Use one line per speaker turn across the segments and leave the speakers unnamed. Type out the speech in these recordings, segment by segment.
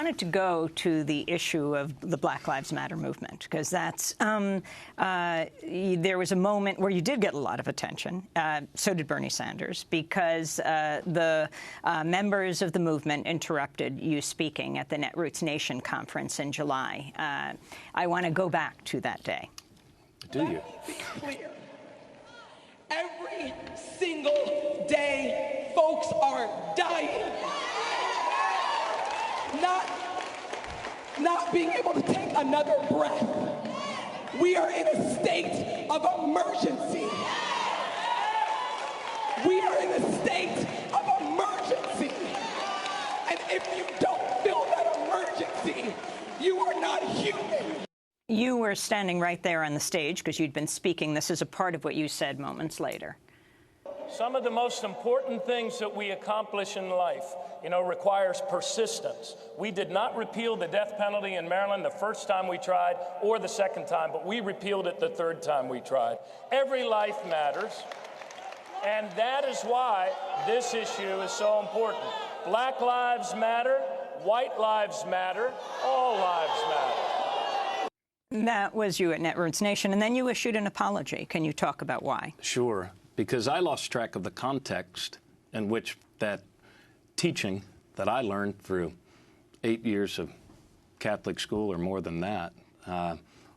wanted to go to the issue of the Black Lives Matter movement, because that's there was a moment where you did get a lot of attention. So did Bernie Sanders, because the members of the movement interrupted you speaking at the Netroots Nation conference in July. I want to go back to that day.
Do you?
Let me be clear. Every single day, folks are dying. Not being able to take another breath. We are in a state of emergency. We are in a state of emergency. And if you don't feel that emergency, you are not human.
You were standing right there on the stage because you'd been speaking. This is a part of what you said moments later.
Some of the most important things that we accomplish in life, requires persistence. We did not repeal the death penalty in Maryland the first time we tried or the second time, but we repealed it the third time we tried. Every life matters, and that is why this issue is so important. Black lives matter, white lives matter, all lives matter.
That was you at Netroots Nation, and then you issued an apology. Can you talk about why?
Sure, because I lost track of the context in which that teaching that I learned through 8 years of Catholic school or more than that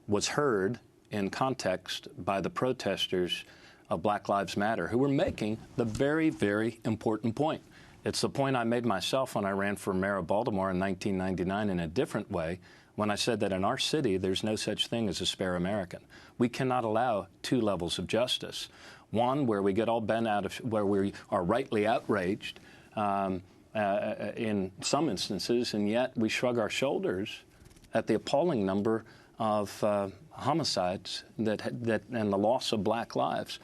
was heard in context by the protesters of Black Lives Matter, who were making the very, very important point. It's the point I made myself when I ran for mayor of Baltimore in 1999 in a different way, when I said that in our city there's no such thing as a spare American. We cannot allow two levels of justice. One, where we get all bent out of, where we are rightly outraged in some instances, and yet we shrug our shoulders at the appalling number of homicides and the loss of black lives.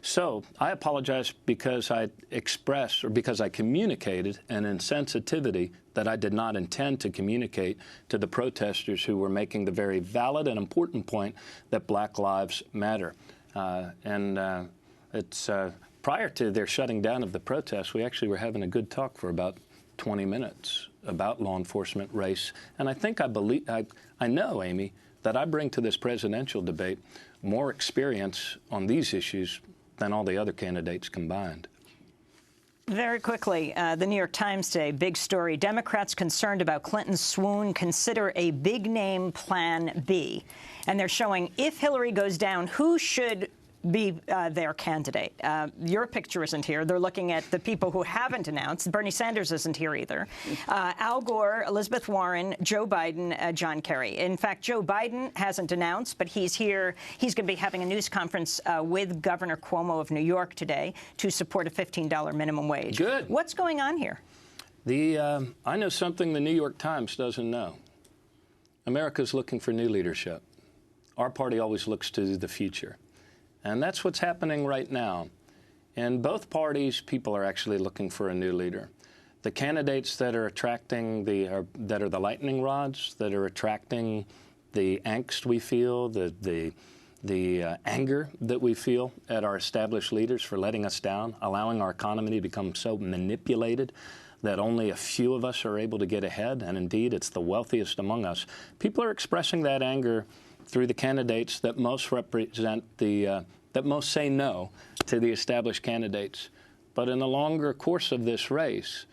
So I apologize because I expressed, or because I communicated an insensitivity that I did not intend to communicate to the protesters who were making the very valid and important point that black lives matter. It's prior to their shutting down of the protests, we actually were having a good talk for about 20 minutes about law enforcement, race, and I think I know, Amy, that I bring to this presidential debate more experience on these issues than all the other candidates combined.
Very quickly, the New York Times today, big story. Democrats concerned about Clinton's swoon consider a big-name Plan B. And they're showing if Hillary goes down, who should be their candidate. Your picture isn't here. They're looking at the people who haven't announced. Bernie Sanders isn't here either. Al Gore, Elizabeth Warren, Joe Biden, John Kerry. In fact, Joe Biden hasn't announced, but he's here. He's going to be having a news conference with Governor Cuomo of New York today to support a $15 minimum wage.
Good.
What's going on here?
I know something the New York Times doesn't know. America's looking for new leadership. Our party always looks to the future. And that's what's happening right now. In both parties, people are actually looking for a new leader. The candidates that are attracting that are the lightning rods, that are attracting the angst we feel, the anger that we feel at our established leaders for letting us down, allowing our economy to become so manipulated that only a few of us are able to get ahead, and indeed it's the wealthiest among us. People are expressing that anger through the candidates that most represent that most say no to the established candidates. But in the longer course of this race,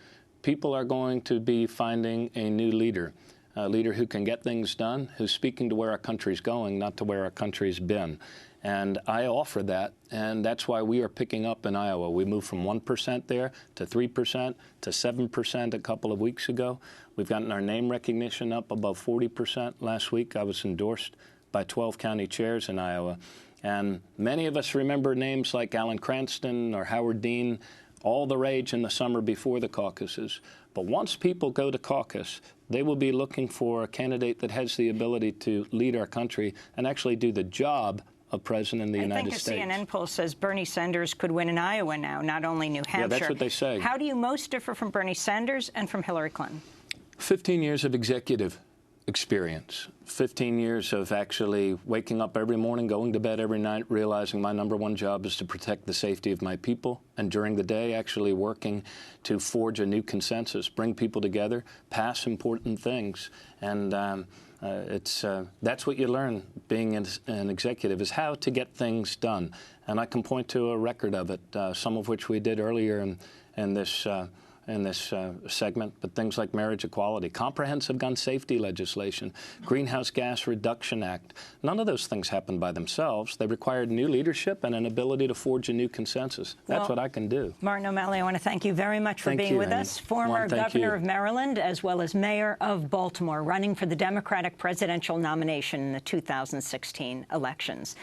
people are going to be finding a new leader, a leader who can get things done, who's speaking to where our country's going, not to where our country's been. And I offer that, and that's why we are picking up in Iowa. We moved from 1% there to 3% to 7% a couple of weeks ago. We've gotten our name recognition up above 40% last week. I was endorsed by 12 county chairs in Iowa. And many of us remember names like Alan Cranston or Howard Dean, all the rage in the summer before the caucuses. But once people go to caucus, they will be looking for a candidate that has the ability to lead our country and actually do the job of President of the United States.
I think a CNN poll says Bernie Sanders could win in Iowa now, not only New Hampshire.
Yeah, that's what they say.
How do you most differ from Bernie Sanders and from Hillary Clinton?
15 years of executive experience. 15 years of actually waking up every morning, going to bed every night, realizing my #1 job is to protect the safety of my people, and during the day actually working to forge a new consensus, bring people together, pass important things. And that's what you learn being an executive, is how to get things done. And I can point to a record of it, some of which we did earlier in this segment, but things like marriage equality, comprehensive gun safety legislation, Greenhouse Gas Reduction Act. None of those things happened by themselves. They required new leadership and an ability to forge a new consensus. That's what I can do.
Martin O'Malley, I want to thank you very much for being with us. Former governor of Maryland, as well as mayor of Baltimore, running for the Democratic presidential nomination in the 2016 elections.